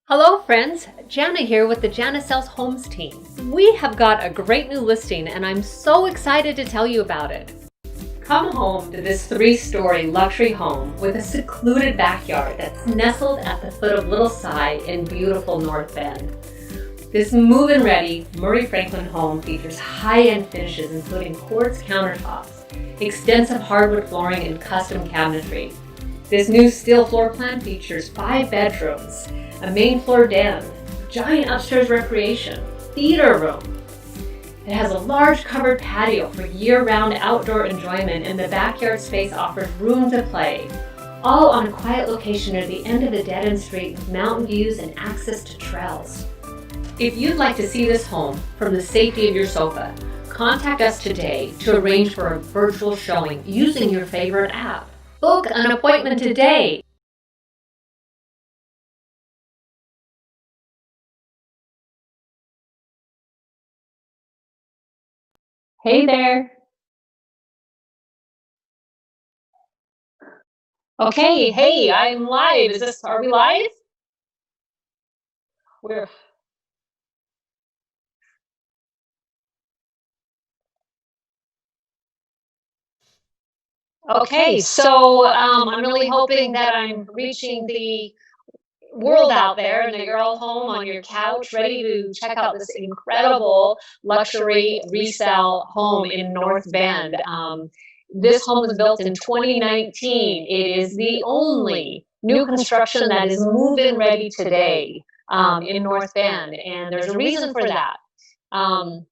Hello friends, Jana here with the Jana Sells Homes team. We have got a great new listing and I'm so excited to tell you about it. Come home to this 3-story luxury home with a secluded backyard that's nestled at the foot of Little Side in beautiful North Bend. This move-in ready Murray Franklin home features high-end finishes including quartz countertops, extensive hardwood flooring and custom cabinetry. This new Steele floor plan features 5 bedrooms, a main floor den, giant upstairs recreation, theater room. It has a large covered patio for year-round outdoor enjoyment, and the backyard space offers room to play, all on a quiet location near the end of a dead-end street with mountain views and access to trails. If you'd like to see this home from the safety of your sofa, contact us today to arrange for a virtual showing using your favorite app. Book an appointment today. Hey there. Okay, hey, I'm live. Are we live? We're, okay, so I'm really hoping that I'm reaching the world out there and that you're all home on your couch ready to check out this incredible luxury resale home in North Bend. This home was built in 2019. It is the only new construction that is move-in ready today in North Bend, and there's a reason for that. Um,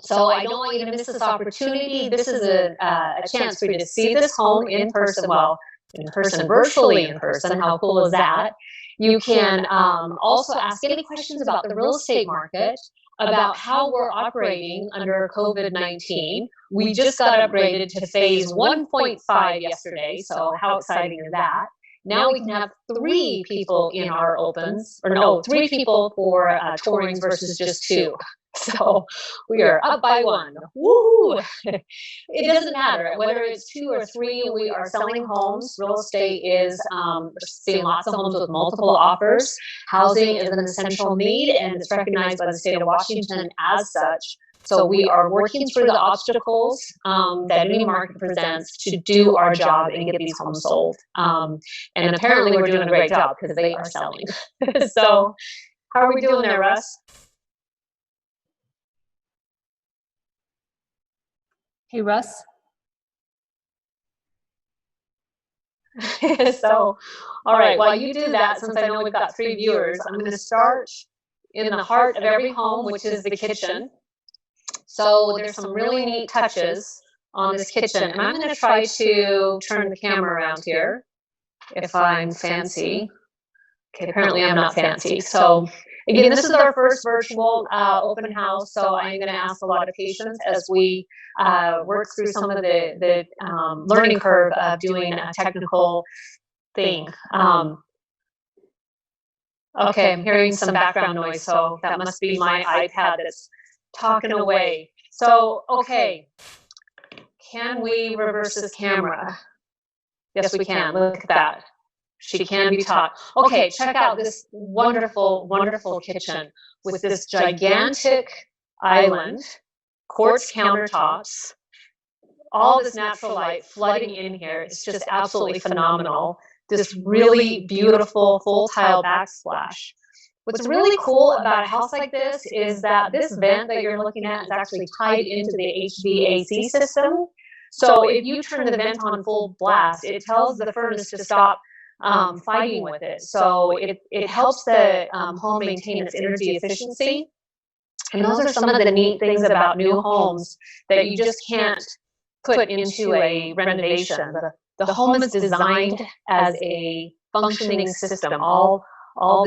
so I don't want you to miss this opportunity. This is a chance for you to see this home in person, well, in person, virtually in person. How cool is that? You can also ask any questions about the real estate market, about how we're operating under COVID-19. We just got upgraded to phase 1.5 yesterday, so how exciting is that? Now we can have 3 people in our opens, or no, 3 people for tourings versus just 2. So we are up by 1. Woo! It doesn't matter whether it's 2 or 3. We are selling homes. Real estate is we're seeing lots of homes with multiple offers. Housing is an essential need, and it's recognized by the state of Washington as such. So we are working through the obstacles that any market presents to do our job and get these homes sold. And apparently we're doing a great job because they are selling. So how are we doing there, Russ? Hey, Russ. So, all right, while you do that, since I know we've got 3 viewers, I'm going to start in the heart of every home, which is the kitchen. So there's some really neat touches on this kitchen, and I'm going to try to turn the camera around here if I'm fancy. Okay, apparently I'm not fancy. So again, this is our first virtual open house, so I'm going to ask a lot of patience as we work through some of the learning curve of doing a technical thing. Okay, I'm hearing some background noise, so that must be my iPad that's talking away. So, okay, can we reverse this camera? Yes, we can. Look at that. She can be taught. Okay, check out this wonderful, wonderful kitchen with this gigantic island, quartz countertops, all this natural light flooding in here. It's just absolutely phenomenal. This really beautiful full tile backsplash. What's really cool about a house like this is that this vent that you're looking at is actually tied into the HVAC system. So if you turn the vent on full blast, it tells the furnace to stop fighting with it. So it helps the home maintain its energy efficiency. And those are some of the neat things about new homes that you just can't put into a renovation. The home is designed as a functioning system, all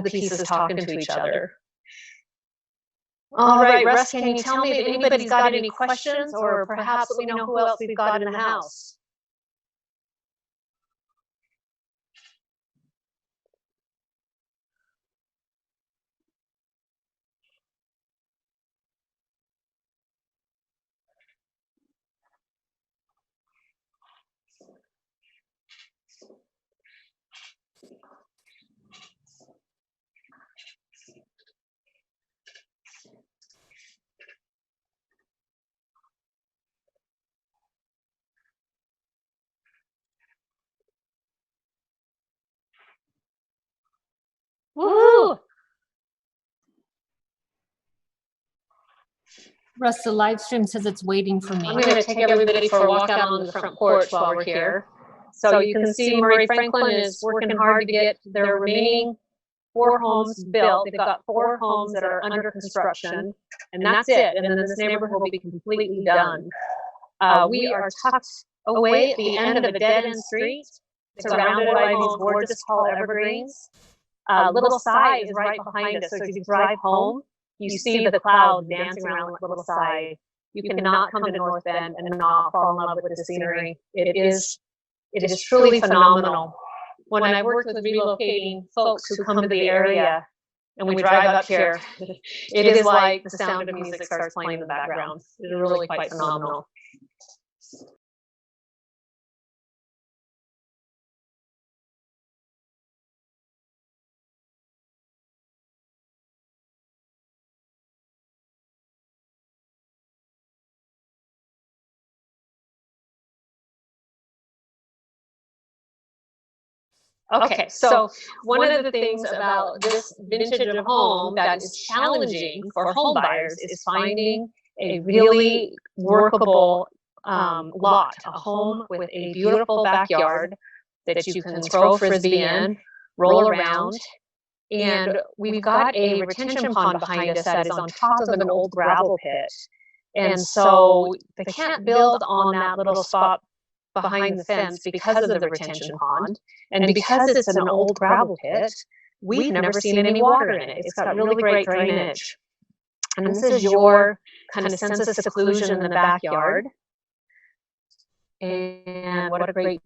the pieces talking to each other. All right, Russ, can you tell me if anybody's got any questions, or perhaps let me know who else we've got in the house? Woo! Russ, the live stream says it's waiting for me. I'm going to take everybody for a walk out on the front porch while we're here. So you can see Murray Franklin is working hard to get their remaining 4 homes built. They've got 4 homes that are under construction, and that's it. And then this neighborhood will be completely done. We are tucked away at the end of a dead-end street, surrounded by these gorgeous tall evergreens. Little Side is right behind us, so as you drive home, you see the clouds dancing around Little Side. You cannot come to North Bend and not fall in love with the scenery. It is truly phenomenal. When I worked with relocating folks who come to the area and we drive up here, it is like the sound of music starts playing in the background. It's really quite phenomenal. Okay, so one of the things about this vintage of home that is challenging for home buyers is finding a really workable lot, a home with a beautiful backyard that you can throw frisbee in, roll around, and we've got a retention pond behind us that is on top of an old gravel pit. And so they can't build on that little spot behind the fence because of the retention pond, and because it's an old gravel pit, we've never seen any water in it. It's got really great drainage. And this is your kind of sense of seclusion in the backyard. And what a great,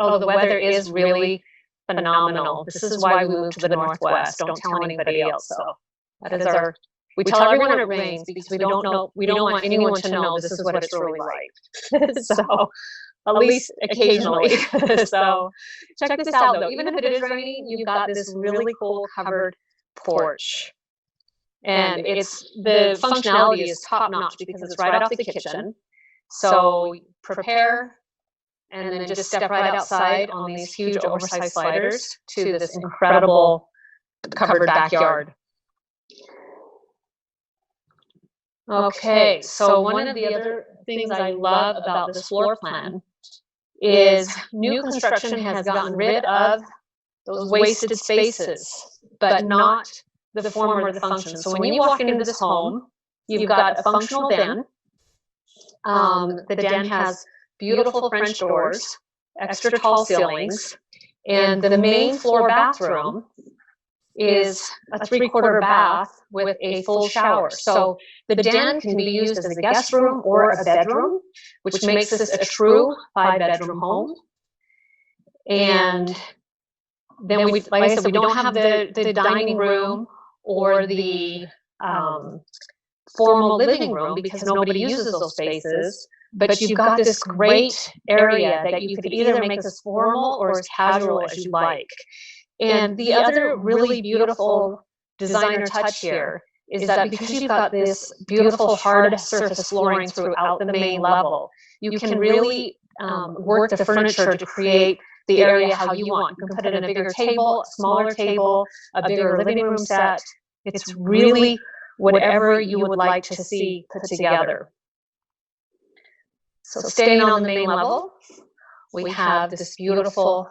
oh, the weather is really phenomenal. This is why we moved to the Northwest. Don't tell anybody else. So that is our, we tell everyone it rains because we don't want anyone to know this is what it's really like. So at least occasionally. So check this out though. Even if it is raining, you've got this really cool covered porch. And the functionality is top notch because it's right off the kitchen. So prepare and then just step right outside on these huge oversized sliders to this incredible covered backyard. Okay, so one of the other things I love about this floor plan is new construction has gotten rid of those wasted spaces, but not the form or the function. So when you walk into this home, you've got a functional den. The den has beautiful French doors, extra tall ceilings, and the main floor bathroom is a 3/4 bath with a full shower. So the den can be used as a guest room or a bedroom, which makes this a true 5-bedroom home. And then like I said, we don't have the dining room or the formal living room because nobody uses those spaces. But you've got this great area that you could either make as formal or as casual as you like. And the other really beautiful designer touch here is that because you've got this beautiful hard surface flooring throughout the main level, you can really work the furniture to create the area how you want. You can put in a bigger table, a smaller table, a bigger living room set. It's really whatever you would like to see put together. So staying on the main level, we have this beautiful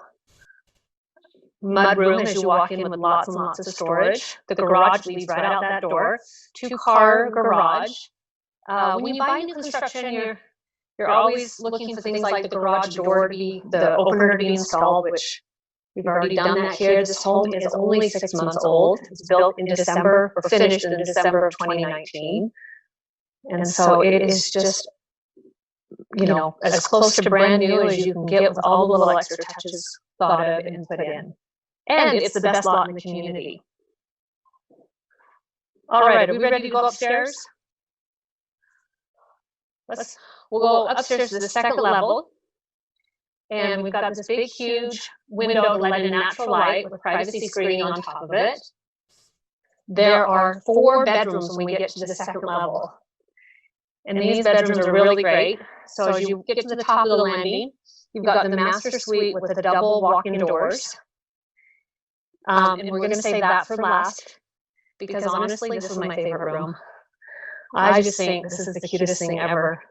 mud room as you walk in with lots and lots of storage. The garage leads right out that door. 2-car garage. When you buy new construction, you're always looking for things like the garage door to be, the opener to be installed, which we've already done that here. This home is only 6 months old. It's built in December, or finished in December of 2019. And so it is just, you know, as close to brand new as you can get with all the little extra touches thought of and put in. And it's the best lot in the community. All right, are we ready to go upstairs? We'll go upstairs to the second level. And we've got this big, huge window to let in natural light with privacy screening on top of it. There are 4 bedrooms when we get to the second level. And these bedrooms are really great. So as you get to the top of the landing, you've got the master suite with the double walk-in doors. And we're gonna save that for last, because honestly, this is my favorite room. I just think this is the cutest thing ever.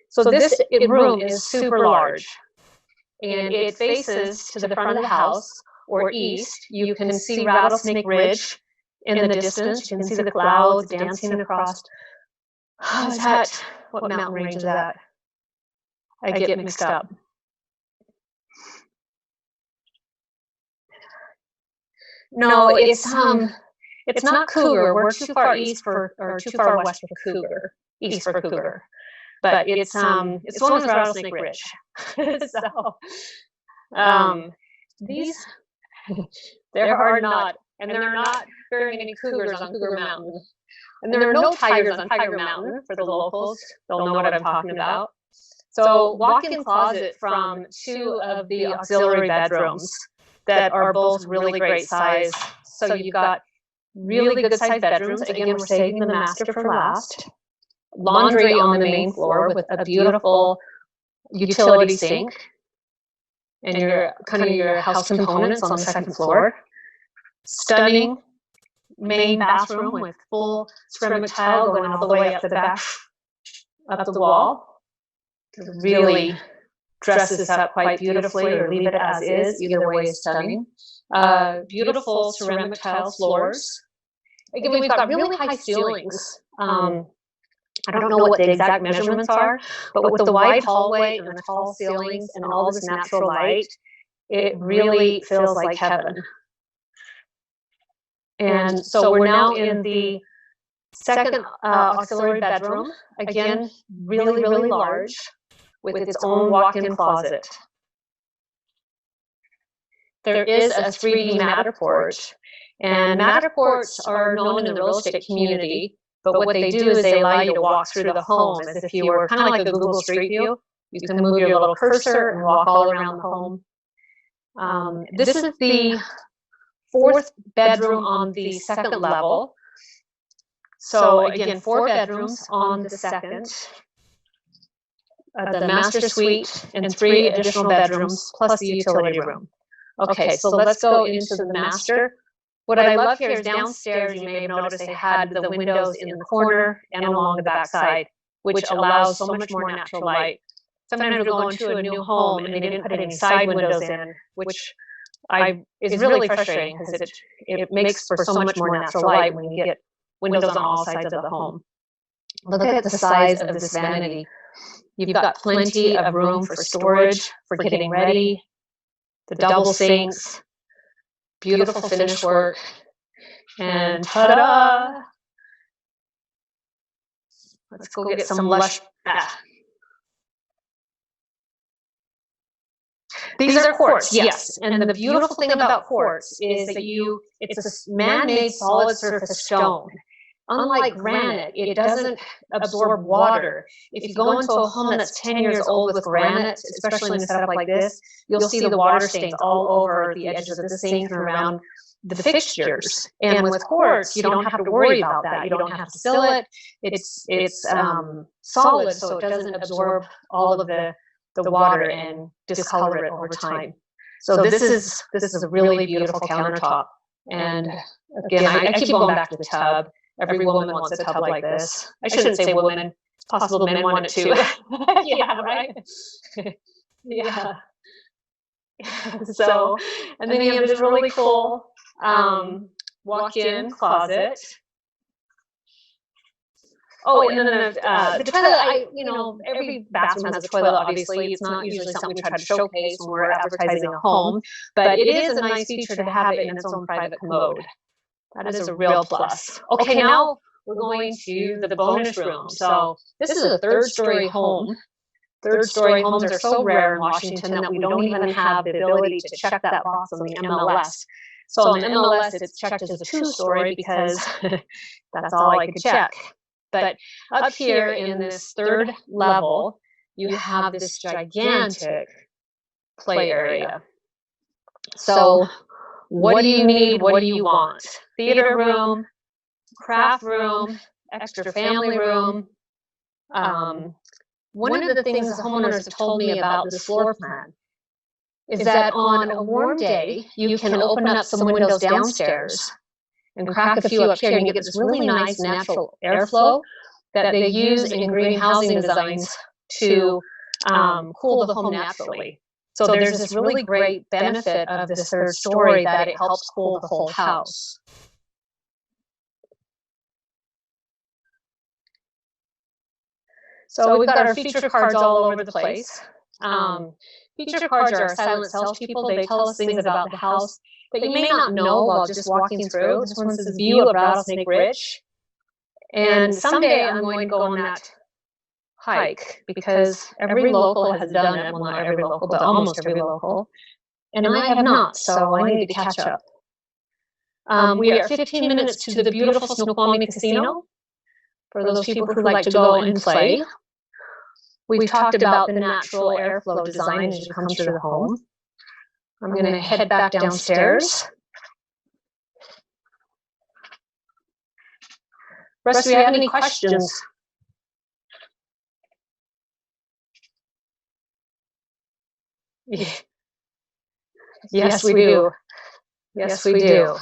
So this room is super large, and it faces to the front of the house, or east. You can see Rattlesnake Ridge in the distance. You can see the clouds dancing across. Is that, what mountain range is that? I get mixed up. No, it's not Cougar. We're too far east for, or too far west for Cougar. East for Cougar. But it's the one with Rattlesnake Ridge. So these they're hard not, and there are not very many cougars on Cougar Mountain. And there are no tigers on Tiger Mountain. For the locals, they'll know what I'm talking about. So walk-in closet from 2 of the auxiliary bedrooms that are both really great size. So you've got really good sized bedrooms. Again, we're saving the master for last. Laundry on the main floor with a beautiful utility sink. And your house components on the second floor. Stunning main bathroom with full ceramic tile going all the way up the back, up the wall. Really dress this up quite beautifully, or leave it as is. Either way is stunning. Beautiful ceramic tile floors. Again, we've got really high ceilings. I don't know what the exact measurements are, but with the wide hallway and the tall ceilings and all this natural light, it really feels like heaven. And so we're now in the second auxiliary bedroom. Again, really large, with its own walk-in closet. There is a 3D Matterport, and Matterports are known in the real estate community. But what they do is they allow you to walk through the home as if you were kind of like a Google Street View. You can move your little cursor and walk all around the home. This is the 4th bedroom on the second level. So again, 4 bedrooms on the second. The master suite and 3 additional bedrooms plus the utility room. Okay, so let's go into the master. What I love here is downstairs, you may have noticed they had the windows in the corner and along the back side, which allows so much more natural light. Sometimes we'll go into a new home and they didn't put any side windows in, which is really frustrating because it makes for so much more natural light when you get windows on all sides of the home. Look at the size of this vanity. You've got plenty of room for storage, for getting ready, the double sinks, beautiful finish work, and ta-da! Let's go get some lush. These are quartz, yes. And the beautiful thing about quartz is that it's a man-made solid surface stone. Unlike granite, it doesn't absorb water. If you go into a home that's 10 years old with granite, especially in a setup like this, you'll see the water stains all over the edges of the sink and around the fixtures. And with quartz, you don't have to worry about that. You don't have to seal it. It's solid, so it doesn't absorb all of the water and discolor it over time. So this is a really beautiful countertop. And again, I keep going back to the tub. Every woman wants a tub like this. I shouldn't say woman. It's possible men want it too. Yeah, right? Yeah. So, and then you have this really cool walk-in closet. Oh, and then the toilet, every bathroom has a toilet, obviously. It's not usually something we try to showcase when we're advertising a home, but it is a nice feature to have it in its own private commode. That is a real plus. Okay, now we're going to the bonus room. So this is a 3rd-story home. 3rd-story homes are so rare in Washington that we don't even have the ability to check that box on the MLS. So on the MLS, it's checked as a 2-story because that's all I could check. But up here in this 3rd level, you have this gigantic play area. So what do you need? What do you want? Theater room, craft room, extra family room. One of the things the homeowners have told me about this floor plan is that on a warm day, you can open up some windows downstairs and crack a few up here, and you get this really nice natural airflow that they use in green housing designs to cool the home naturally. So there's this really great benefit of this third story that it helps cool the whole house. So we've got our feature cards all over the place. Feature cards are our silent salespeople. They tell us things about the house that you may not know while just walking through. This one says view of Rattlesnake Ridge. And someday I'm going to go on that hike because every local has done it. Well, not every local, but almost every local. And I have not, so I need to catch up. We are 15 minutes to the beautiful Snoqualmie Casino for those people who like to go and play. We've talked about the natural airflow design as you come through the home. I'm going to head back downstairs. Russ, do you have any questions? Yes, we do. Yes, we do.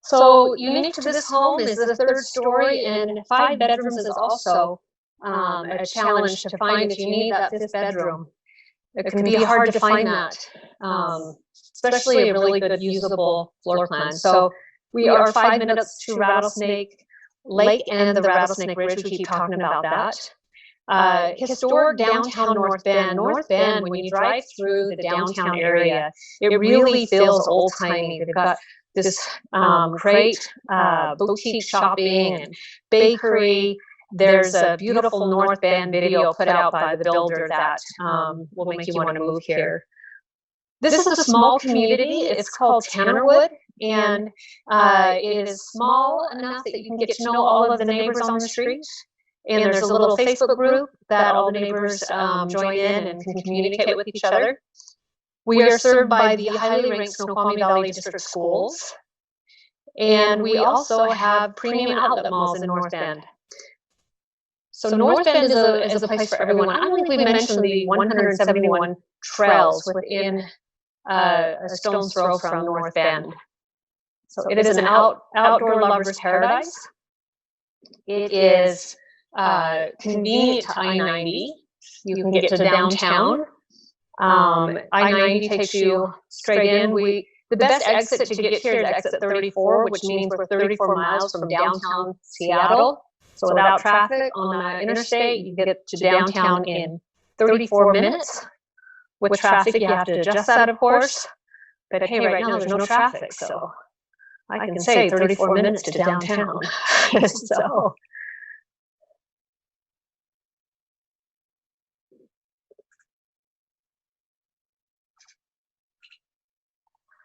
So unique to this home is the third story, and 5 bedrooms is also a challenge to find if you need that 5th bedroom. It can be hard to find that, especially a really good usable floor plan. So we are 5 minutes to Rattlesnake Lake and the Rattlesnake Ridge. We keep talking about that. Historic downtown North Bend. North Bend, when you drive through the downtown area, it really feels old-timey. They've got this great boutique shopping and bakery. There's a beautiful North Bend video put out by the builder that will make you want to move here. This is a small community. It's called Tannerwood, and it is small enough that you can get to know all of the neighbors on the street. And there's a little Facebook group that all the neighbors join in and can communicate with each other. We are served by the highly ranked Snoqualmie Valley District schools. And we also have premium outlet malls in North Bend. So North Bend is a place for everyone. I don't think we mentioned the 171 trails within a stone's throw from North Bend. So it is an outdoor lover's paradise. It is convenient to I-90. You can get to downtown. I-90 takes you straight in. The best exit to get here is exit 34, which means we're 34 miles from downtown Seattle. So without traffic on the interstate, you get to downtown in 34 minutes. With traffic, you have to adjust that, of course. But hey, right now there's no traffic, so I can say 34 minutes to downtown. So.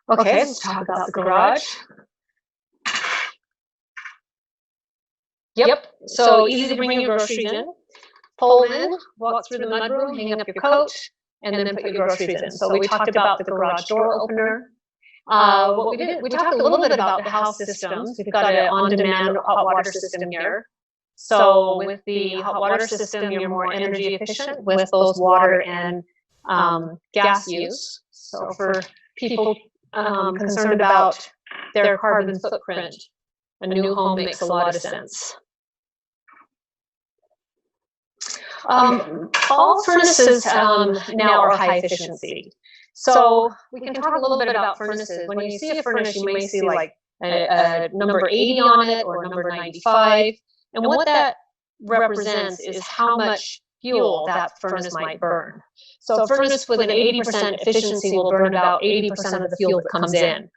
Okay, let's talk about the garage. Yep, so easy to bring your groceries in, pull in, walk through the mudroom, hang up your coat, and then put your groceries in. So we talked about the garage door opener. What we did, we talked a little bit about the house systems. We've got an on-demand hot water system here. So with the hot water system, you're more energy efficient with both water and gas use. So for people concerned about their carbon footprint, a new home makes a lot of sense. All furnaces now are high efficiency. So we can talk a little bit about furnaces. When you see a furnace, you may see like a number 80 on it or number 95. And what that represents is how much fuel that furnace might burn. So a furnace with an 80% efficiency will burn about 80% of the fuel that comes in.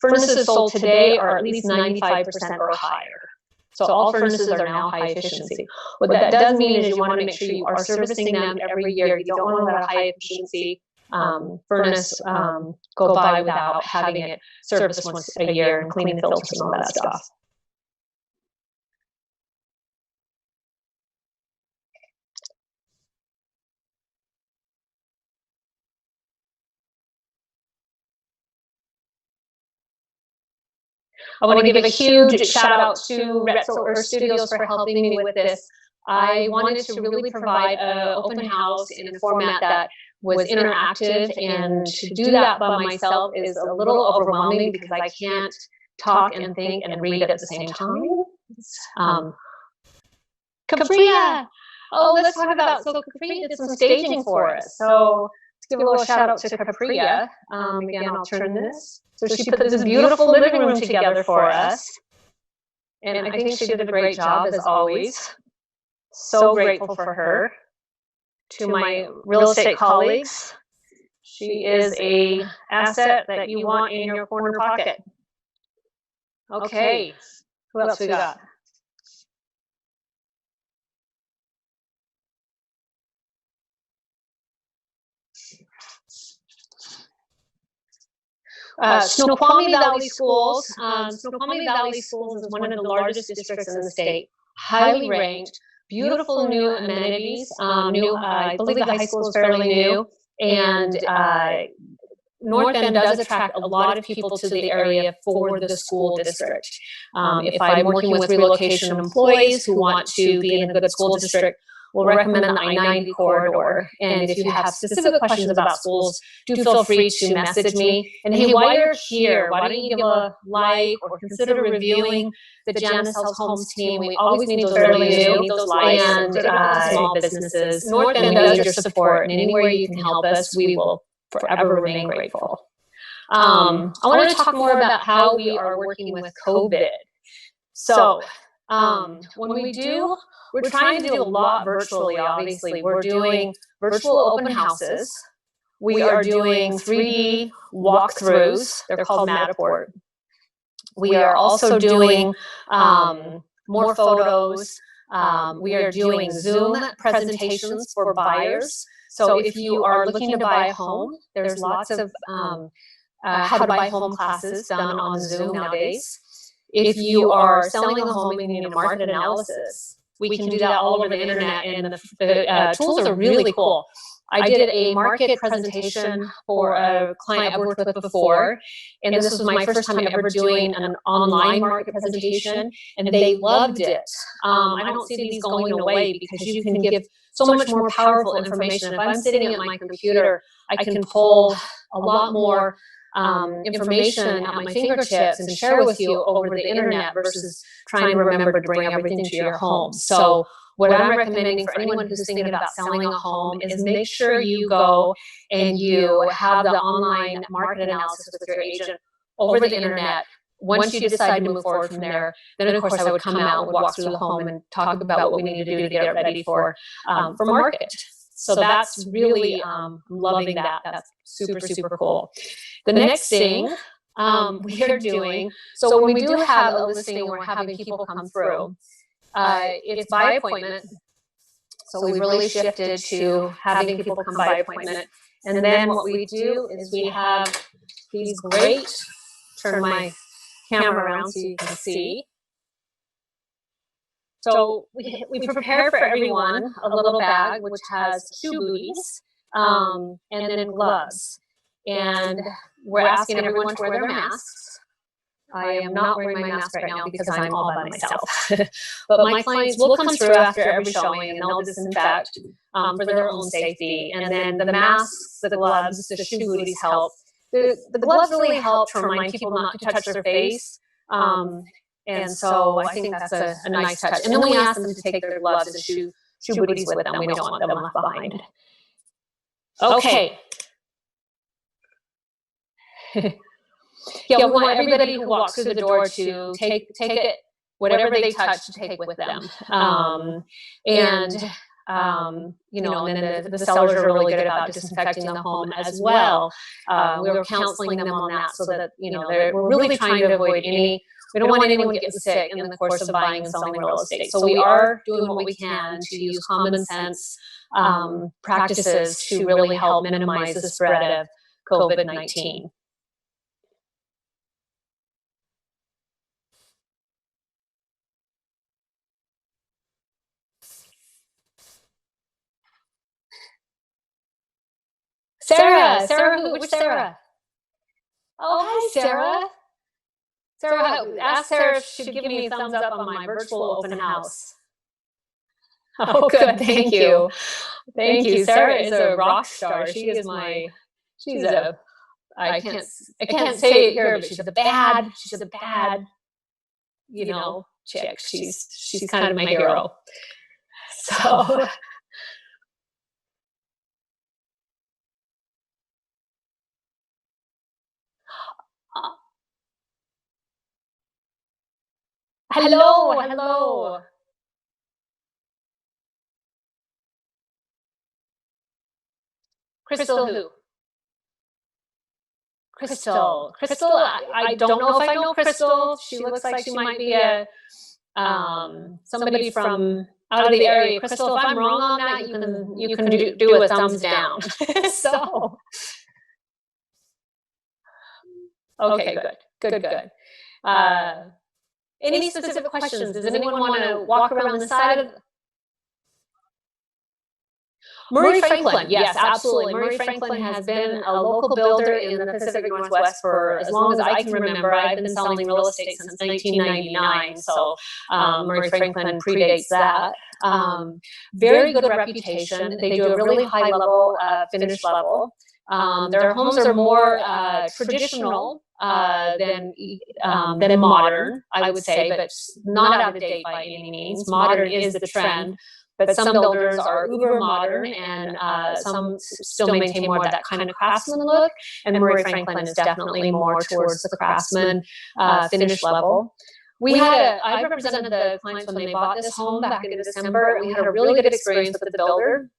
Furnaces sold today are at least 95% or higher. So all furnaces are now high efficiency. What that does mean is you want to make sure you are servicing them every year. You don't want to let a high efficiency furnace go by without having it serviced once a year and cleaning the filters and all that stuff. I want to give a huge shout out to Retso Earth Studios for helping me with this. I wanted to really provide an open house in a format that was interactive, and to do that by myself is a little overwhelming because I can't talk and think and read at the same time. Capria! Oh, let's talk about, so Capria did some staging for us. So let's give a little shout out to Capria. Again, I'll turn this. So she put this beautiful living room together for us. And I think she did a great job, as always. So grateful for her. To my real estate colleagues, she is a asset that you want in your corner pocket. Okay, who else we got? Snoqualmie Valley Schools. Snoqualmie Valley Schools is one of the largest districts in the state, highly ranked, beautiful new amenities. I believe the high school is fairly new, and North End does attract a lot of people to the area for the school district. If I'm working with relocation employees who want to be in a good school district, we'll recommend the I-90 corridor. And if you have specific questions about schools, do feel free to message me. And hey, while you're here, why don't you give a like or consider reviewing the Jana Sells Homes team? We always need those reviews and small businesses. North End does your support, and anywhere you can help us, we will forever remain grateful. I want to talk more about how we are working with COVID. So when we do, we're trying to do a lot virtually, obviously. We're doing virtual open houses. We are doing 3D walkthroughs. They're called Matterport. We are also doing more photos. We are doing Zoom presentations for buyers. So if you are looking to buy a home, there's lots of how to buy home classes done on Zoom nowadays. If you are selling a home and you need a market analysis, we can do that all over the internet, and the tools are really cool. I did a market presentation for a client I've worked with before, and this was my first time ever doing an online market presentation, and they loved it. I don't see these going away because you can give so much more powerful information. If I'm sitting at my computer, I can pull a lot more information at my fingertips and share with you over the internet versus trying to remember to bring everything to your home. So what I'm recommending for anyone who's thinking about selling a home is make sure you go and you have the online market analysis with your agent over the internet. Once you decide to move forward from there, then of course I would come out and walk through the home and talk about what we need to do to get it ready for market. So that's really loving that. That's super, super cool. The next thing we are doing, so when we do have a listing and we're having people come through, it's by appointment. So we really shifted to having people come by appointment. And then what we do is we have these great, turn my camera around so you can see. So we prepare for everyone a little bag which has shoe booties and then gloves. And we're asking everyone to wear their masks. I am not wearing my mask right now because I'm all by myself. But my clients will come through after every showing and they'll disinfect for their own safety. And then the masks, the gloves, the shoe booties help. The gloves really help to remind people not to touch their face. And so I think that's a nice touch. And then we ask them to take their gloves and shoe booties with them. We don't want them left behind. Okay. Yeah, we want everybody who walks through the door to take it, whatever they touch, to take with them. And then the sellers are really good about disinfecting the home as well. We're counseling them on that so that, we're really trying to avoid we don't want anyone to get sick in the course of buying and selling real estate. So we are doing what we can to use common sense practices to really help minimize the spread of COVID-19. Sarah, which Sarah? Oh, hi, Sarah. Ask Sarah if she'd give me a thumbs up on my virtual open house. Oh, good. Thank you. Thank you. Sarah is a rock star. She's a, I can't say it here, but she's a bad, chick. She's kind of my hero. So, hello. Crystal who? Crystal, I don't know if I know Crystal. She looks like she might be a somebody from out of the area. Crystal, if I'm wrong on that, you can do a thumbs down. So, okay, good. Any specific questions? Does anyone want to walk around the side of Murray Franklin? Yes, absolutely. Murray Franklin has been a local builder in the Pacific Northwest for as long as I can remember. I've been selling real estate since 1999, so Murray Franklin predates that. Very good reputation. They do a really high level, finish level. Their homes are more traditional than modern, I would say, but not out of date by any means. Modern is the trend. But some builders are uber modern, and some still maintain more of that kind of craftsman look. And Murray Franklin is definitely more towards the craftsman finish level. I represented the clients when they bought this home back in December, and we had a really good experience with the builder.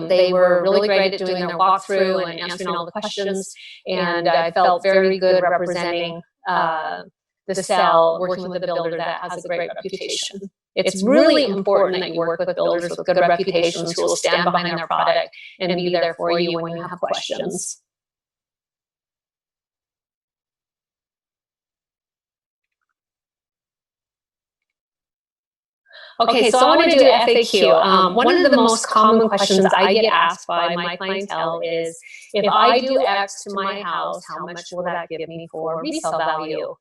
They were really great at doing their walkthrough and answering all the questions, and I felt very good representing the sale, working with a builder that has a great reputation. It's really important that you work with builders with good reputations who will stand behind their product and be there for you when you have questions. Okay, so I want to do FAQ. One of the most common questions I get asked by my clientele is, if I do X to my house, how much will that give me for resale value?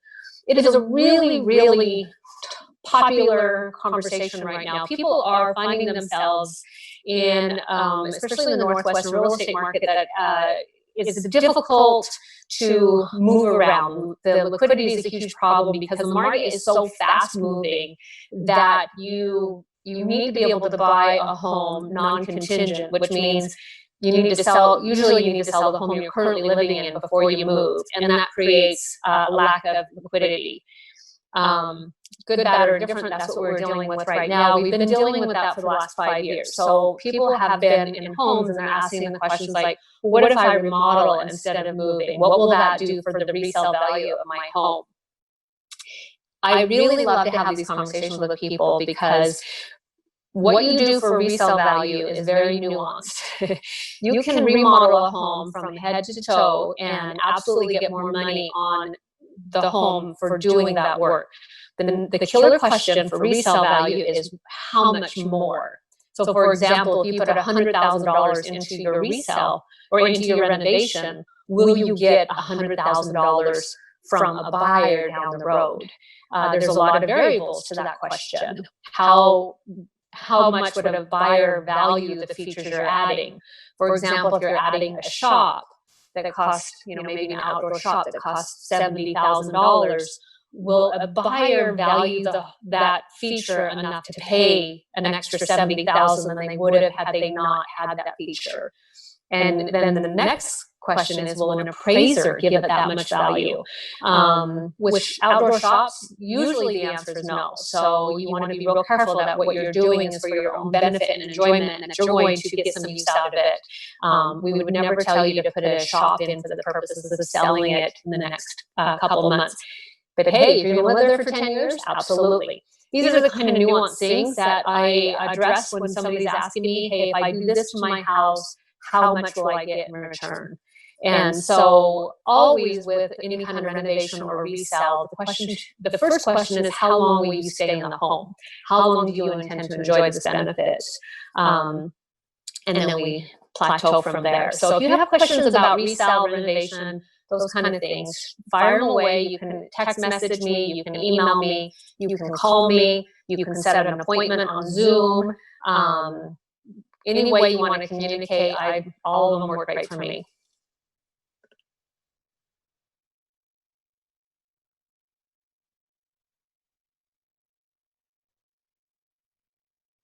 It is a really, really popular conversation right now. People are finding themselves in, especially in the Northwestern real estate market, that is difficult to move around. The liquidity is a huge problem because the market is so fast moving that you need to be able to buy a home non-contingent, which means usually you need to sell the home you're currently living in before you move, and that creates a lack of liquidity. Good, bad, or indifferent, that's what we're dealing with right now. We've been dealing with that for the last 5 years. So people have been in homes and they're asking the questions like, well, what if I remodel instead of moving? What will that do for the resale value of my home? I really love to have these conversations with people because what you do for resale value is very nuanced. You can remodel a home from head to toe and absolutely get more money on the home for doing that work. The killer question for resale value is how much more. So for example, if you put $100,000 into your resale or into your renovation, will you get $100,000 from a buyer down the road? There's a lot of variables to that question. How much would a buyer value the features you're adding? For example, if you're adding a shop that costs, maybe an outdoor shop that costs $70,000, will a buyer value that feature enough to pay an extra $70,000 than they would have had they not had that feature? And then the next question is, will an appraiser give it that much value? With outdoor shops, usually the answer is no. So you want to be real careful that what you're doing is for your own benefit and enjoyment, and that you're going to get some use out of it. We would never tell you to put a shop in for the purposes of selling it in the next couple of months. But hey, if you're going to live there for 10 years, absolutely. These are the kind of nuanced things that I address when somebody's asking me, hey, if I do this to my house, how much will I get in return? And so always with any kind of renovation or resale, the first question is, how long will you stay in the home? How long do you intend to enjoy this benefit? And then we plateau from there. So if you have questions about resale, renovation, those kind of things, fire them away. You can text message me, you can email me, you can call me, you can set an appointment on Zoom. Any way you want to communicate, all of them work great for me.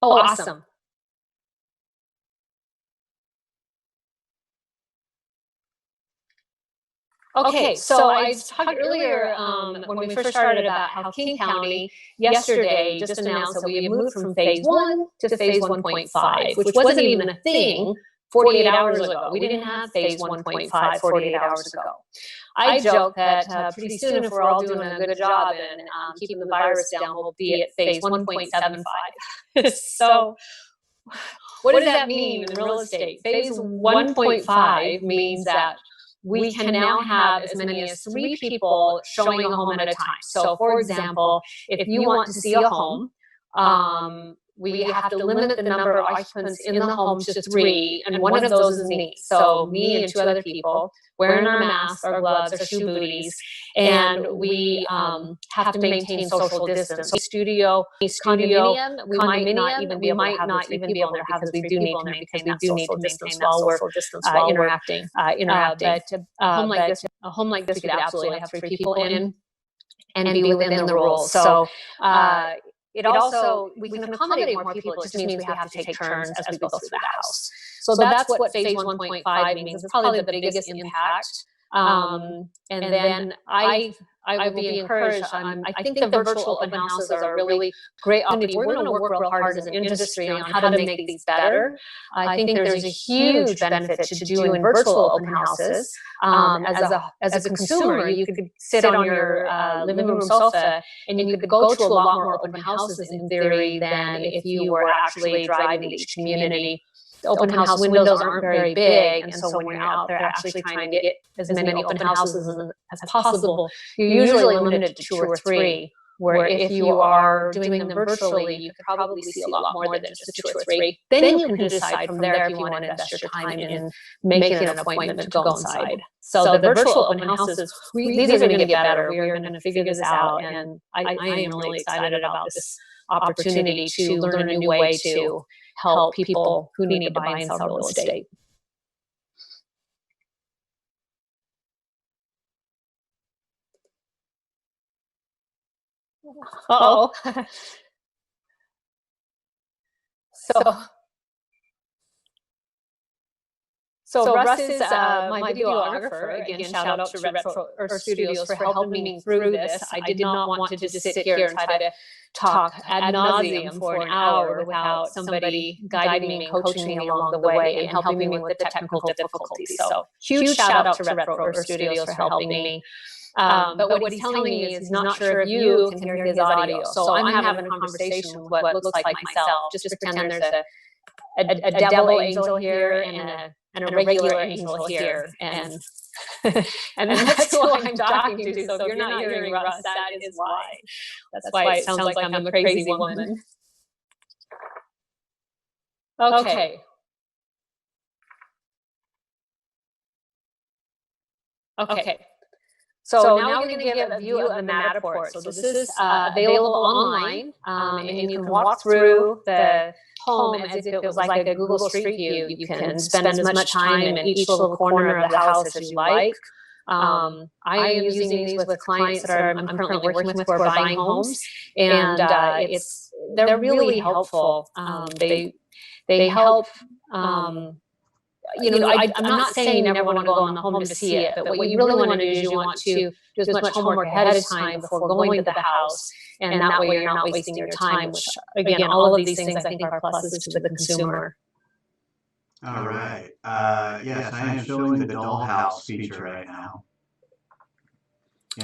Oh, awesome. Okay, so I talked earlier when we first started about how King County yesterday just announced that we had moved from phase 1 to phase 1.5, which wasn't even a thing 48 hours ago. We didn't have phase 1.5 48 hours ago. I joke that pretty soon, if we're all doing a good job in keeping the virus down, we'll be at phase 1.75. So what does that mean in real estate? Phase 1.5 means that we can now have as many as 3 people showing a home at a time. So for example, if you want to see a home, we have to limit the number of occupants in the home to 3, and one of those is me. So me and 2 other people wearing our masks, our gloves, our shoe booties, and we have to maintain social distance. So condominium, we might not even be able to have 3 people in there because we do need to maintain that social distance while we're interacting. But a home like this, we could absolutely have 3 people in and be within the rules. So it also, we can accommodate more people. It just means we have to take turns as we go through the house. So that's what phase 1.5 means. It's probably the biggest impact. And then I will be encouraged. I think the virtual open houses are a really great opportunity. We're going to work real hard as an industry on how to make these better. I think there's a huge benefit to doing virtual open houses. As a consumer, you could sit on your living room sofa and you could go to a lot more open houses in theory than if you were actually driving to each community. The open house windows aren't very big, and so when you're out there actually trying to get as many open houses as possible, you're usually limited to 2 or 3. Where if you are doing them virtually, you could probably see a lot more than just 2 or 3. Then you can decide from there if you want to invest your time in making an appointment to go inside. So the virtual open houses, these are going to get better. We are going to figure this out, and I am really excited about this opportunity to learn a new way to help people who need to buy and sell real estate. Uh-oh. So Russ is my videographer. Again, shout out to Retro Studios for helping me through this. I did not want to just sit here and try to talk ad nauseum for an hour without somebody guiding me and coaching me along the way and helping me with the technical difficulties. So huge shout out to Retro Studios for helping me. But what he's telling me is he's not sure if you can hear his audio. So I'm having a conversation with what looks like myself. Just pretend there's a devil angel here and a regular angel here, and that's who I'm talking to. So if you're not hearing Russ, that is why. That's why it sounds like I'm a crazy woman. Okay. So now we're going to give a view of the Matterport. So this is available online, and you can walk through the home as if it was like a Google Street View. You can spend as much time in each little corner of the house as you like. I am using these with clients that I'm currently working with who are buying homes, and they're really helpful. They help. I'm not saying you never want to go on the home to see it, but what you really want to do is you want to do as much homework ahead of time before going to the house, and that way you're not wasting your time, which, again, all of these things I think are pluses to the consumer. All right. Yes, I am showing the dollhouse feature right now.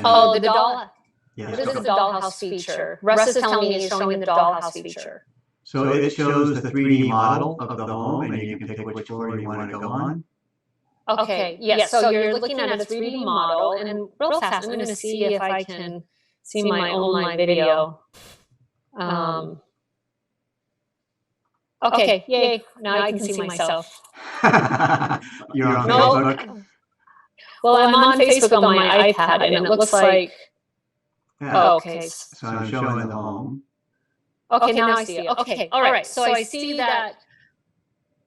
Oh, the doll. Yes. What is the dollhouse feature? Russ is telling me he's showing the dollhouse feature. So it shows the 3D model of the home, and you can pick which floor you want to go on. Okay, yes, so you're looking at a 3D model, and real fast, I'm going to see if I can see my own video. Okay, yay, now I can see myself. You're on Facebook? Well, I'm on Facebook on my iPad, and it looks like, Yeah. okay. So I'm showing the home. Okay, now I see it. Okay, all right. So I see that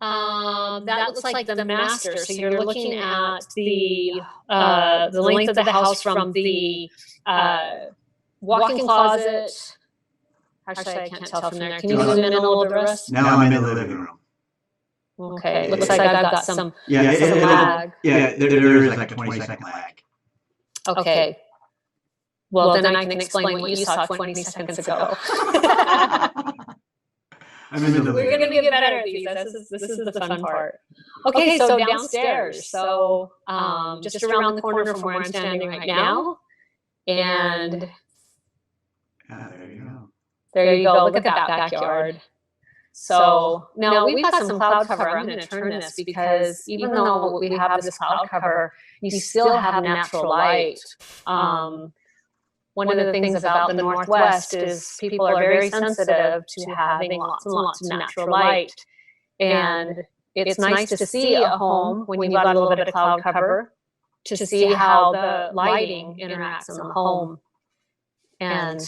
that looks like the master. So you're looking at the length of the house from the walk-in closet. Actually, I can't tell from there. Can you zoom in a little bit, Russ? Now I'm in the living room. Okay, looks like I've got some Yeah, lag. there is like a 20-second lag. Okay. Well, then I can explain what you saw 20 seconds ago. I'm in the living We're room. going to get better at these. This is the fun part. Okay, so downstairs. So just around the corner from where I'm standing right now. And There you go. there you go. Look at that backyard. So now we've got some cloud cover. I'm going to turn this because even though we have this cloud cover, you still have natural light. One of the things about the Northwest is people are very sensitive to having lots and lots of natural light. And it's nice to see a home when you've got a little bit of cloud cover to see how the lighting interacts in the home. And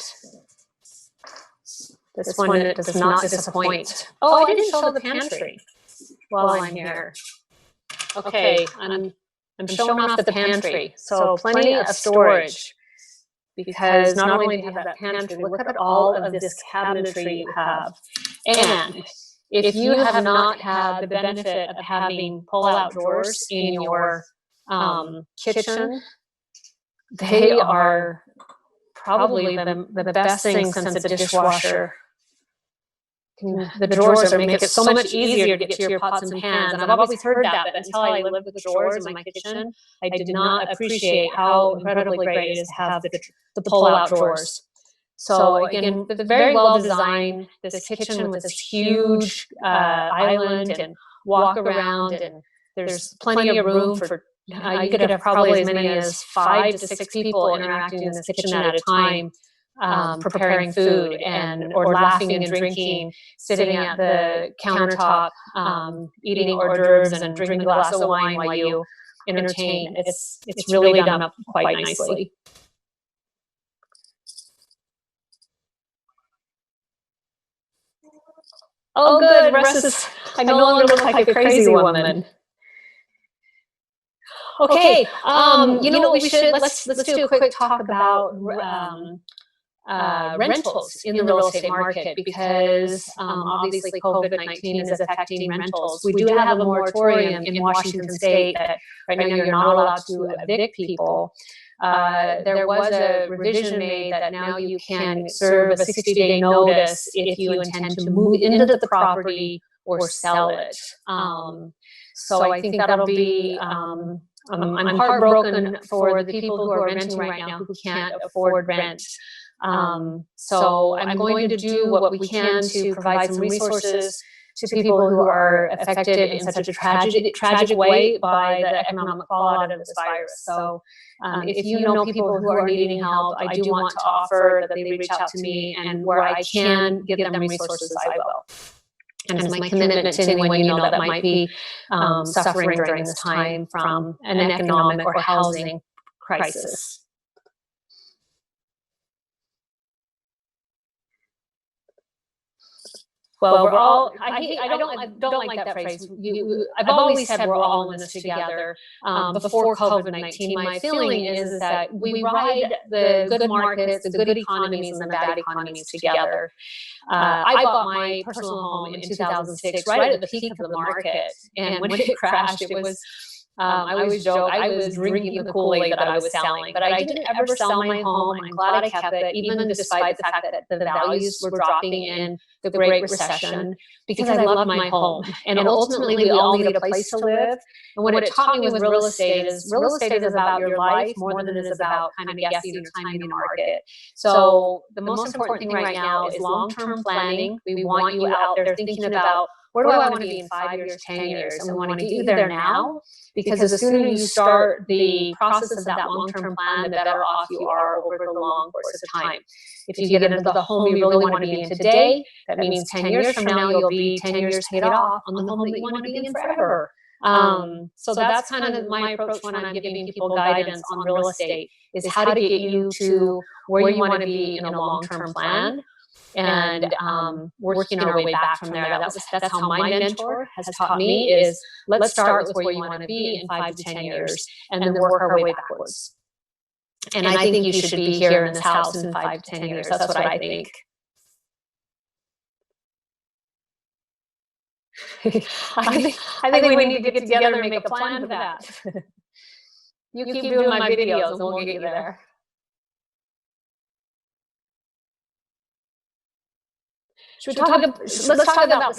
this one does not disappoint. Oh, I didn't show the pantry while I'm here. Okay, I'm showing off the pantry. So plenty of storage. Because not only do you have that pantry, look at all of this cabinetry you have. And if you have not had the benefit of having pull-out drawers in your kitchen, they are probably the best thing since the dishwasher. The drawers make it so much easier to get to your pots and pans. And I've always heard that, but until I lived with drawers in my kitchen, I did not appreciate how incredibly great it is to have the pull-out drawers. So again, very well designed, this kitchen with this huge island and walk around, and there's plenty of room for, you could have probably as many as 5 to 6 people interacting in this kitchen at a time. Preparing food or laughing and drinking, sitting at the countertop, eating hors d'oeuvres and drinking a glass of wine while you entertain. It's really done up quite nicely. Oh, good. Russ is, I no longer look like a crazy woman. Okay, you know what we should, let's do a quick talk about rentals in the real estate market, because obviously COVID-19 is affecting rentals. We do have a moratorium in Washington State that right now you're not allowed to evict people. There was a revision made that now you can serve a 60-day notice if you intend to move into the property or sell it. So I think that'll be, I'm heartbroken for the people who are renting right now who can't afford rent. So I'm going to do what we can to provide some resources to people who are affected in such a tragic way by the economic fallout of this virus. So if you know people who are needing help, I do want to offer that they reach out to me, and where I can give them resources, I will. And it's my commitment to anyone you know that might be suffering during this time from an economic or housing crisis. Well, we're all, I don't like that phrase. I've always said we're all in this together. Before COVID-19, my feeling is that we ride the good markets, the good economies, and the bad economies together. I bought my personal home in 2006, right at the peak of the market. And when it crashed, it was, I always joke, I was drinking the Kool-Aid that I was selling, but I didn't ever sell my home. I'm glad I kept it, even despite the fact that the values were dropping in the Great Recession, because I love my home. And ultimately, we all need a place to live. And what it taught me with real estate is about your life more than it is about kind of guessing or timing the market. So the most important thing right now is long-term planning. We want you out there thinking about, where do I want to be in 5 years, 10 years? And we want to get you there now, because the sooner you start the process of that long-term plan, the better off you are over the long course of time. If you get into the home you really want to be in today, that means 10 years from now, you'll be 10 years paid off on the home that you want to be in forever. So that's kind of my approach when I'm giving people guidance on real estate, is how to get you to where you want to be in a long-term plan, and working our way back from there. That's how my mentor has taught me, is let's start with where you want to be in 5 to 10 years, and then work our way backwards. And I think you should be here in this house in 5 to 10 years. That's what I think. I think we need to get together and make a plan for that. You keep doing my videos and we'll get you there. Let's talk about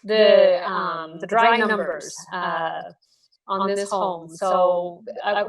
the dry numbers on this home. So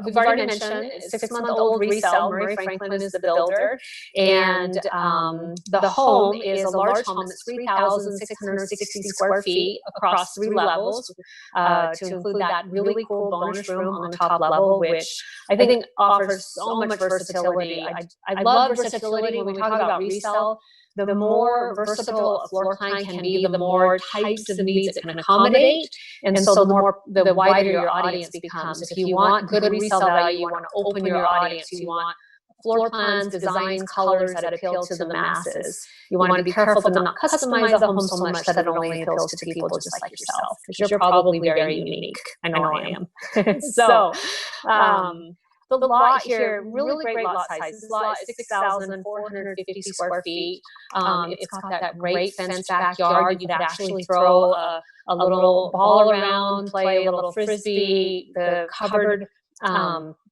we've already mentioned it's 6-month-old resale. Murray Franklin is the builder, and the home is a large home. It's 3,660 square feet across 3 levels, to include that really cool bonus room on the top level, which I think offers so much versatility. I love versatility when we talk about resale. The more versatile a floor plan can be, the more types of needs it can accommodate, and so the wider your audience becomes. If you want good resale value, you want to open your audience, you want floor plans, designs, colors that appeal to the masses. You want to be careful to not customize the home so much that it only appeals to people just like yourself, because you're probably very unique. I know I am. So the lot here, really great lot size. This lot is 6,450 square feet. It's got that great fenced backyard. You could actually throw a little ball around, play a little frisbee. The covered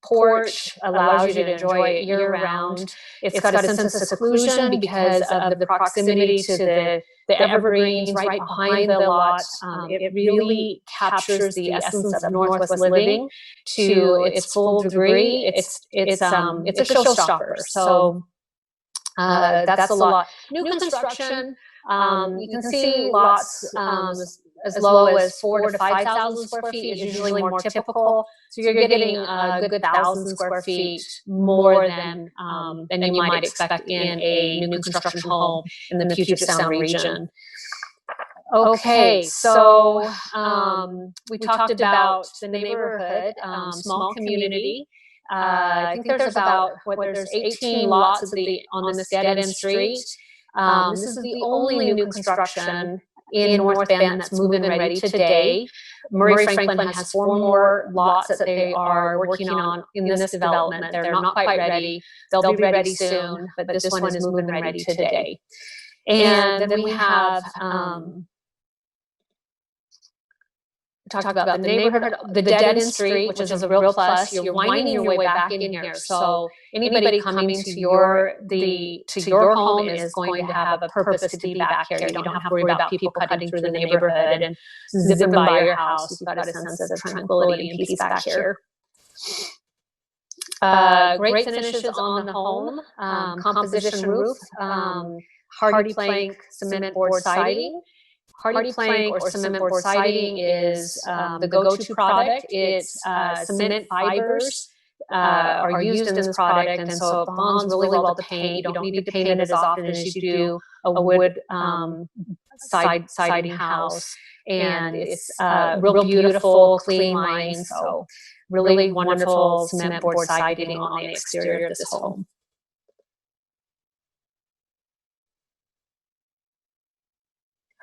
porch allows you to enjoy it year-round. It's got a sense of seclusion because of the proximity to the evergreens right behind the lot. It really captures the essence of Northwest living to its full degree. It's a showstopper. So that's a lot. New construction. You can see lots as low as 4,000 to 5,000 square feet is usually more typical. So you're getting a good 1,000 square feet more than you might expect in a new construction home in the Puget Sound region. Okay, so we talked about the neighborhood, small community. I think there's there's 18 lots on this dead-end street. This is the only new construction in North Bend that's move-in ready today. Murray Franklin has 4 more lots that they are working on in this development. They're not quite ready. They'll be ready soon, but this one is move-in ready today. And then we have talked about the neighborhood, the dead-end street, which is a real plus. You're winding your way back in here. So anybody coming to your home is going to have a purpose to be back here. You don't have to worry about people cutting through the neighborhood and zipping by your house. You've got a sense of tranquility and peace back here. Great finishes on the home. Composition roof, hardy plank, cement board siding. Hardy plank or cement board siding is the go-to product. It's cement fibers are used in this product, and so it bonds really well to paint. You don't need to paint it as often as you do a wood siding house, and it's real beautiful, clean lines. So really wonderful cement board siding on the exterior of this home.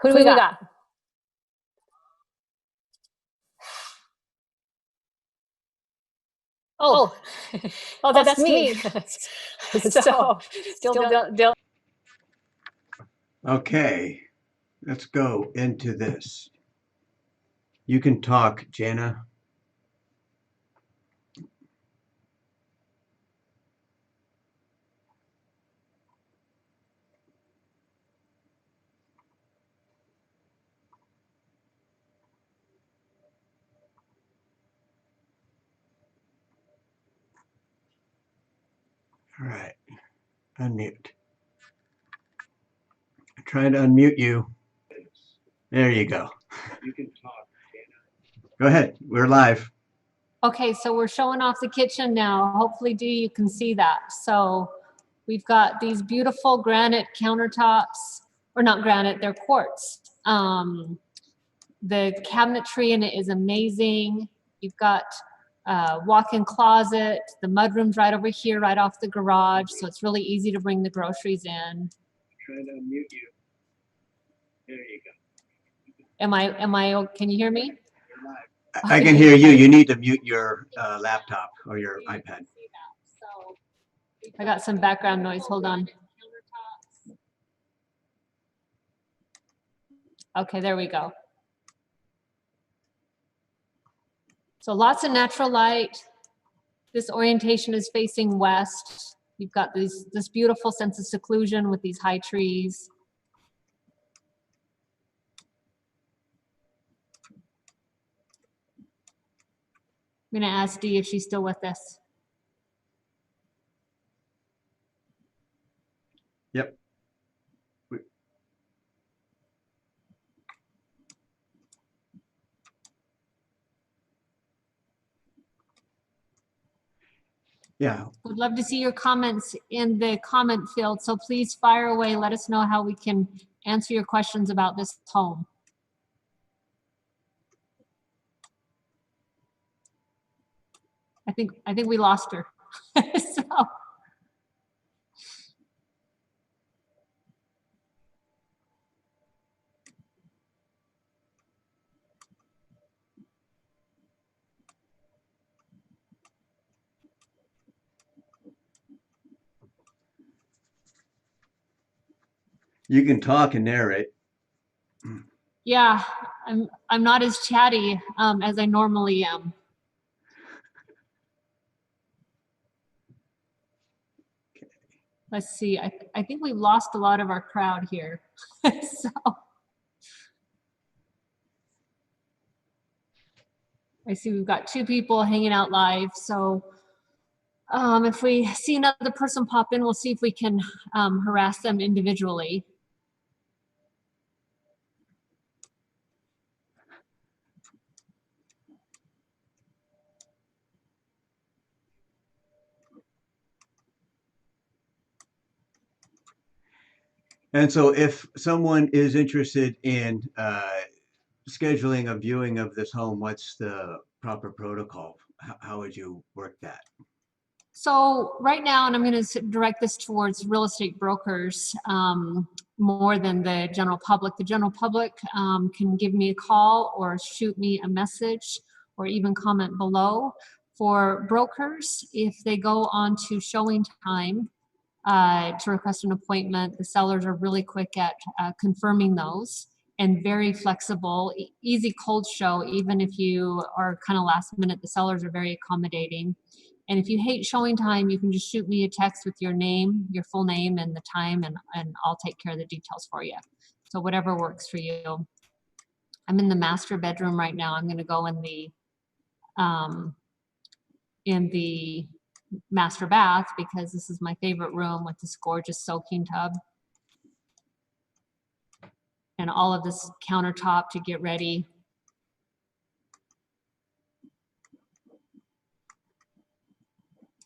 Who do we got? Oh, that's me. So, still. Okay, let's go into this. You can talk, Jana. All right, unmute. I'm trying to unmute you. There you go. You can talk, Jana. Go ahead, we're live. Okay, so we're showing off the kitchen now. Hopefully, you can see that. So we've got these beautiful granite countertops, or not granite, they're quartz. The cabinetry in it is amazing. You've got walk-in closet. The mudroom's right over here, right off the garage. So it's really easy to bring the groceries in. Trying to unmute you. There you go. Can you hear me? I can hear you. You need to mute your laptop or your iPad. I got some background noise. Hold on. Okay, there we go. So lots of natural light. This orientation is facing west. You've got this beautiful sense of seclusion with these high trees. I'm gonna ask Dee if she's still with us. Yep. Yeah. Would love to see your comments in the comment field. So please fire away. Let us know how we can answer your questions about this home. I think we lost her. So. You can talk and narrate. Yeah, I'm not as chatty as I normally am. Let's see. I think we've lost a lot of our crowd here. So I see we've got 2 people hanging out live. So if we see another person pop in, we'll see if we can harass them individually. And so if someone is interested in scheduling a viewing of this home, what's the proper protocol? How would you work that? So right now, and I'm going to direct this towards real estate brokers more than the general public. The general public can give me a call or shoot me a message or even comment below. For brokers, if they go on to showing time to request an appointment, the sellers are really quick at confirming those and very flexible, easy cold show. Even if you are kind of last minute, the sellers are very accommodating. And if you hate showing time, you can just shoot me a text with your name, your full name and the time, and I'll take care of the details for you. So whatever works for you. I'm in the master bedroom right now. I'm going to go in the master bath because this is my favorite room with this gorgeous soaking tub and all of this countertop to get ready.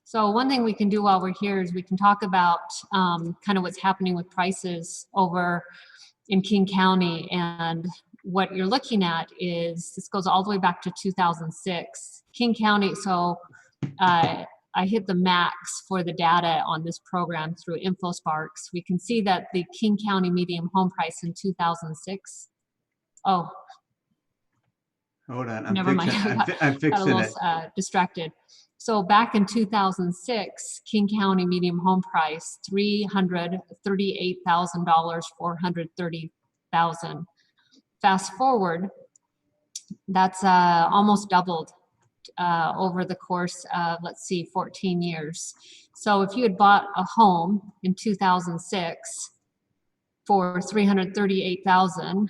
So one thing we can do while we're here is we can talk about kind of what's happening with prices over in King County. And what you're looking at is, this goes all the way back to 2006. King County, so I hit the max for the data on this program through InfoSparks. We can see that the King County median home price in 2006. Oh, hold on. Never mind. I'm fixing it. Distracted. So back in 2006, King County median home price, $338,000, $430,000. Fast forward, that's almost doubled over the course of, let's see, 14 years. So if you had bought a home in 2006 for $338,000,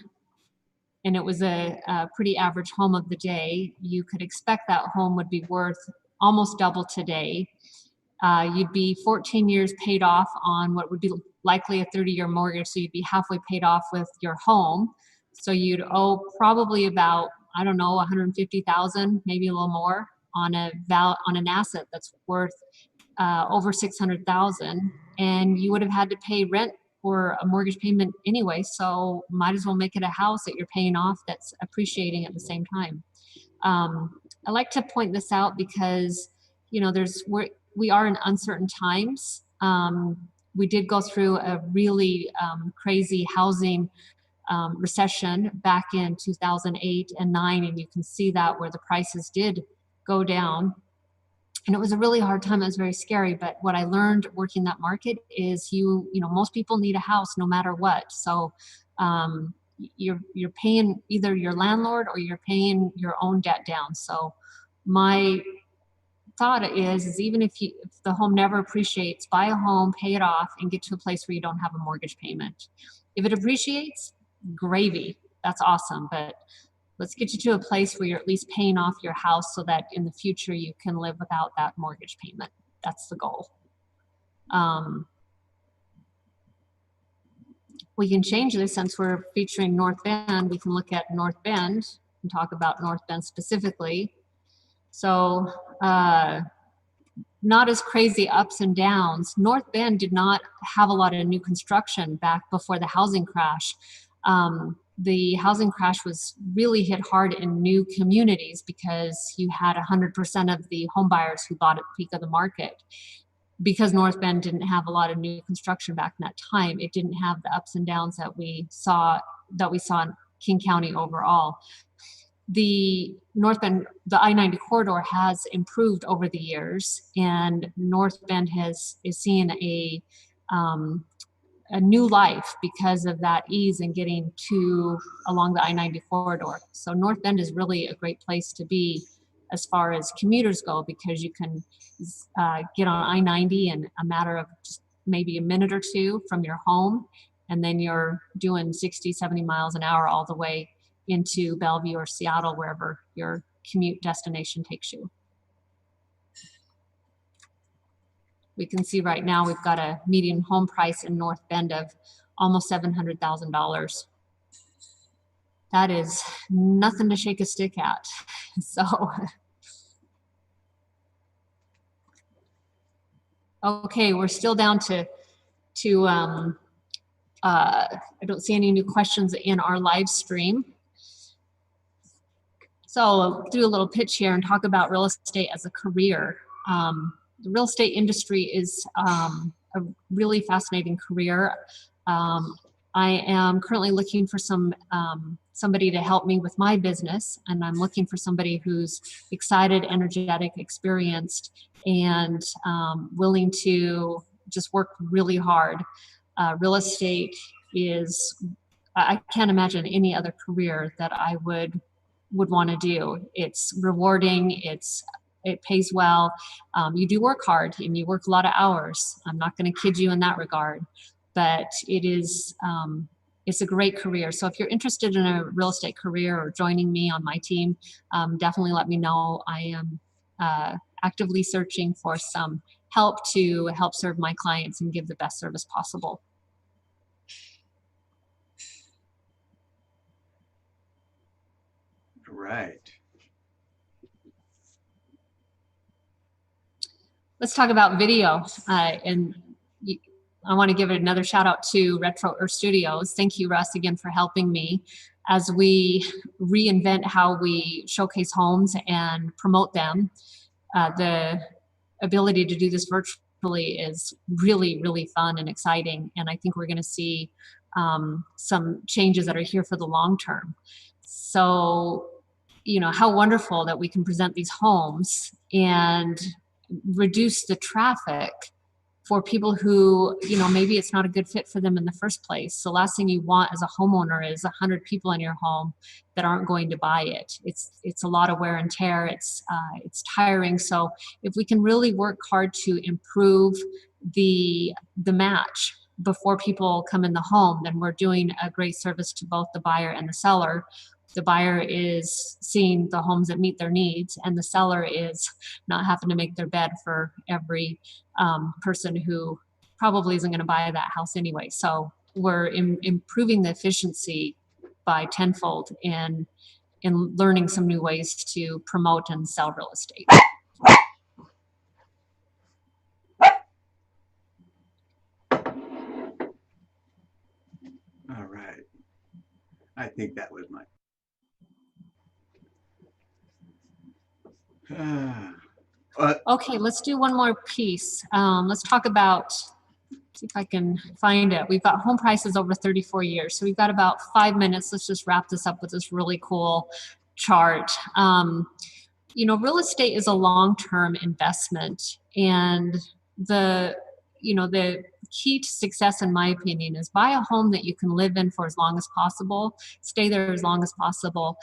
and it was a pretty average home of the day, you could expect that home would be worth almost double today. You'd be 14 years paid off on what would be likely a 30-year mortgage, so you'd be halfway paid off with your home. So you'd owe probably about, I don't know, 150,000, maybe a little more on an asset that's worth over 600,000, and you would have had to pay rent or a mortgage payment anyway, so might as well make it a house that you're paying off that's appreciating at the same time. I like to point this out because, you know, we are in uncertain times. We did go through a really crazy housing recession back in 2008 and 9, and you can see that where the prices did go down. And it was a really hard time. It was very scary. But what I learned working that market is you know, most people need a house no matter what. So you're paying either your landlord or you're paying your own debt down. So my thought is even if the home never appreciates, buy a home, pay it off, and get to a place where you don't have a mortgage payment. If it appreciates, gravy, that's awesome. But let's get you to a place where you're at least paying off your house so that in the future you can live without that mortgage payment. That's the goal. We can change this since we're featuring North Bend. We can look at North Bend and talk about North Bend specifically. So not as crazy ups and downs. North Bend did not have a lot of new construction back before the housing crash. The housing crash was really hit hard in new communities because you had 100% of the home buyers who bought at the peak of the market. Because North Bend didn't have a lot of new construction back in that time, it didn't have the ups and downs that we saw in King County overall. The North Bend, the I-90 corridor has improved over the years, and North Bend is seeing a new life because of that ease in getting to along the I-90 corridor. So North Bend is really a great place to be as far as commuters go, because you can get on I-90 in a matter of just maybe a minute or two from your home, and then you're doing 60, 70 miles an hour all the way into Bellevue or Seattle, wherever your commute destination takes you. We can see right now we've got a median home price in North Bend of almost $700,000. That is nothing to shake a stick at. So, okay, we're still down to I don't see any new questions in our live stream. So I'll do a little pitch here and talk about real estate as a career. The real estate industry is a really fascinating career. I am currently looking for somebody to help me with my business, and I'm looking for somebody who's excited, energetic, experienced, and willing to just work really hard. Real estate is, I can't imagine any other career that I would want to do. It's rewarding, it pays well. You do work hard and you work a lot of hours. I'm not going to kid you in that regard, but it is, it's a great career. So if you're interested in a real estate career or joining me on my team, definitely let me know. I am actively searching for some help to help serve my clients and give the best service possible. Right. Let's talk about video. And I want to give another shout out to Retro Earth Studios. Thank you, Russ, again for helping me as we reinvent how we showcase homes and promote them. The ability to do this virtually is really, really fun and exciting. And I think we're going to see some changes that are here for the long term. So, you know, how wonderful that we can present these homes and reduce the traffic for people who, you know, maybe it's not a good fit for them in the first place. The last thing you want as a homeowner is 100 people in your home that aren't going to buy it. It's a lot of wear and tear. It's tiring. So if we can really work hard to improve the match before people come in the home, then we're doing a great service to both the buyer and the seller. The buyer is seeing the homes that meet their needs, and the seller is not having to make their bed for every person who probably isn't going to buy that house anyway. So we're improving the efficiency by tenfold in learning some new ways to promote and sell real estate. I think that was mine. Okay, let's do one more piece. Let's talk about, see if I can find it. We've got home prices over 34 years. So we've got about 5 minutes. Let's just wrap this up with this really cool chart. You know, real estate is a long-term investment, and the key to success, in my opinion, is buy a home that you can live in for as long as possible, stay there as long as possible.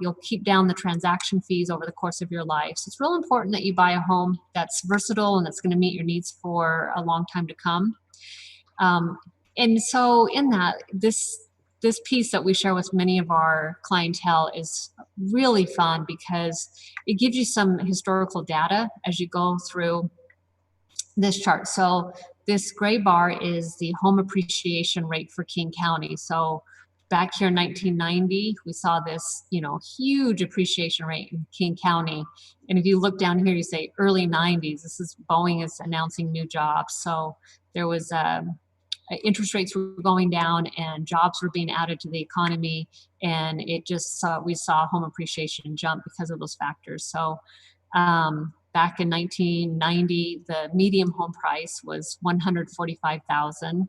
You'll keep down the transaction fees over the course of your life. So it's real important that you buy a home that's versatile and that's going to meet your needs for a long time to come. And so in that, this piece that we share with many of our clientele is really fun because it gives you some historical data as you go through this chart. So this gray bar is the home appreciation rate for King County. So back here in 1990, we saw this, huge appreciation rate in King County. And if you look down here, you say early 90s, this is Boeing is announcing new jobs. So there was interest rates were going down and jobs were being added to the economy, and we saw home appreciation jump because of those factors. So back in 1990, the median home price was $145,000.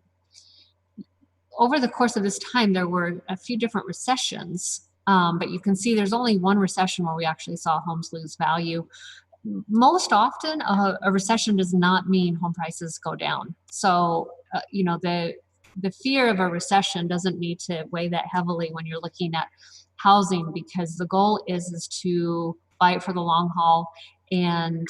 Over the course of this time, there were a few different recessions, but you can see there's only one recession where we actually saw homes lose value. Most often, a recession does not mean home prices go down. So, the fear of a recession doesn't need to weigh that heavily when you're looking at housing, because the goal is to buy it for the long haul, and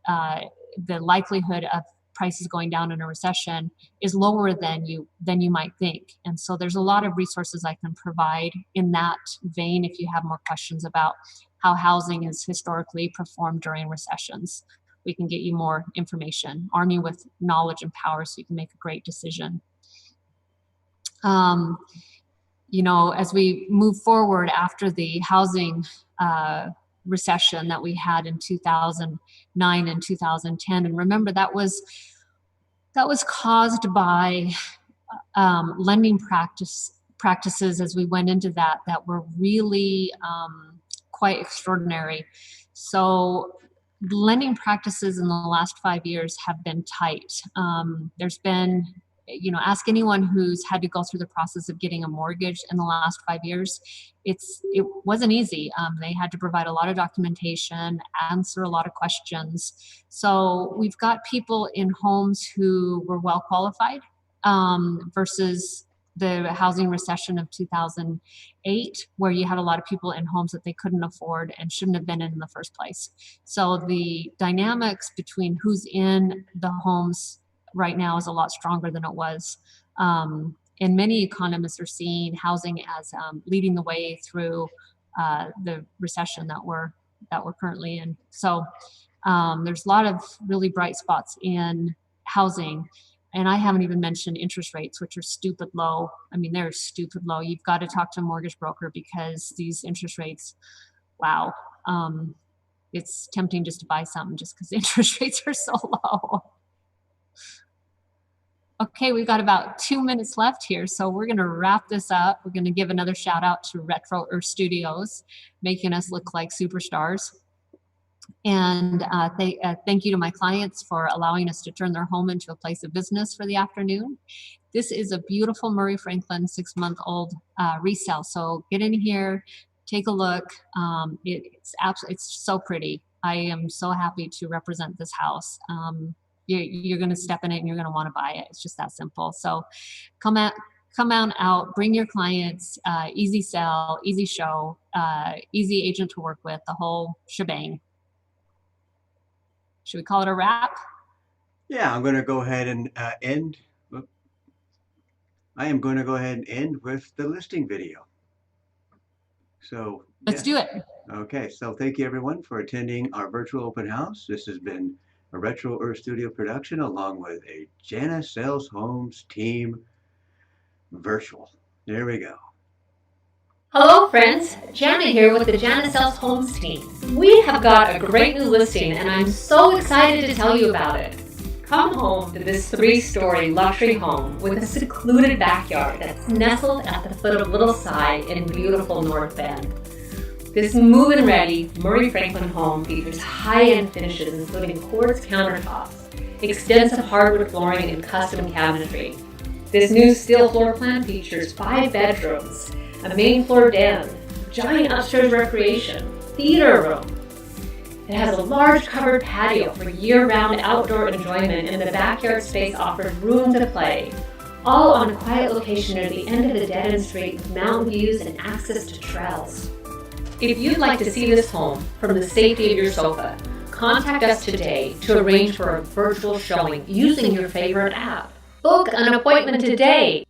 the likelihood of prices going down in a recession is lower than you might think. And so there's a lot of resources I can provide in that vein if you have more questions about how housing has historically performed during recessions. We can get you more information, arm you with knowledge and power so you can make a great decision. As we move forward after the housing recession that we had in 2009 and 2010, and remember that was caused by lending practices as we went into that were really quite extraordinary. So lending practices in the last 5 years have been tight. There's been, ask anyone who's had to go through the process of getting a mortgage in the last 5 years. It wasn't easy. They had to provide a lot of documentation, answer a lot of questions. So we've got people in homes who were well qualified versus the housing recession of 2008, where you had a lot of people in homes that they couldn't afford and shouldn't have been in the first place. So the dynamics between who's in the homes right now is a lot stronger than it was. And many economists are seeing housing as leading the way through the recession that we're currently in. So there's a lot of really bright spots in housing. And I haven't even mentioned interest rates, which are stupid low. I mean, they're stupid low. You've got to talk to a mortgage broker because these interest rates, wow. It's tempting just to buy something just because the interest rates are so low. Okay, we've got about 2 minutes left here, so we're going to wrap this up. We're going to give another shout out to Retro Earth Studios, making us look like superstars. And thank you to my clients for allowing us to turn their home into a place of business for the afternoon. This is a beautiful Murray Franklin 6-month-old resale. So get in here, take a look. It's so pretty. I am so happy to represent this house. You're going to step in it and you're going to want to buy it. It's just that simple. So come on out, bring your clients, easy sell, easy show, easy agent to work with, the whole shebang. Should we call it a wrap? Yeah, I'm going to go ahead and end. I am going to go ahead and end with the listing video. So let's do it. Okay, so thank you everyone for attending our virtual open house. This has been a Retro Earth Studio production along with a Jana Sells Homes team virtual. There we go. Hello friends, Jana here with the Jana Sells Homes team. We have got a great new listing and I'm so excited to tell you about it. Come home to this 3-story luxury home with a secluded backyard that's nestled at the foot of Little Side in beautiful North Bend. This move-in ready Murray Franklin home features high-end finishes including quartz countertops, extensive hardwood flooring, and custom cabinetry. This new Steele floor plan features 5 bedrooms, a main floor den, giant upstairs recreation, theater room. It has a large covered patio for year-round outdoor enjoyment, and the backyard space offers room to play, all on a quiet location near the end of the dead-end street with mountain views and access to trails. If you'd like to see this home from the safety of your sofa, contact us today to arrange for a virtual showing using your favorite app. Book an appointment today.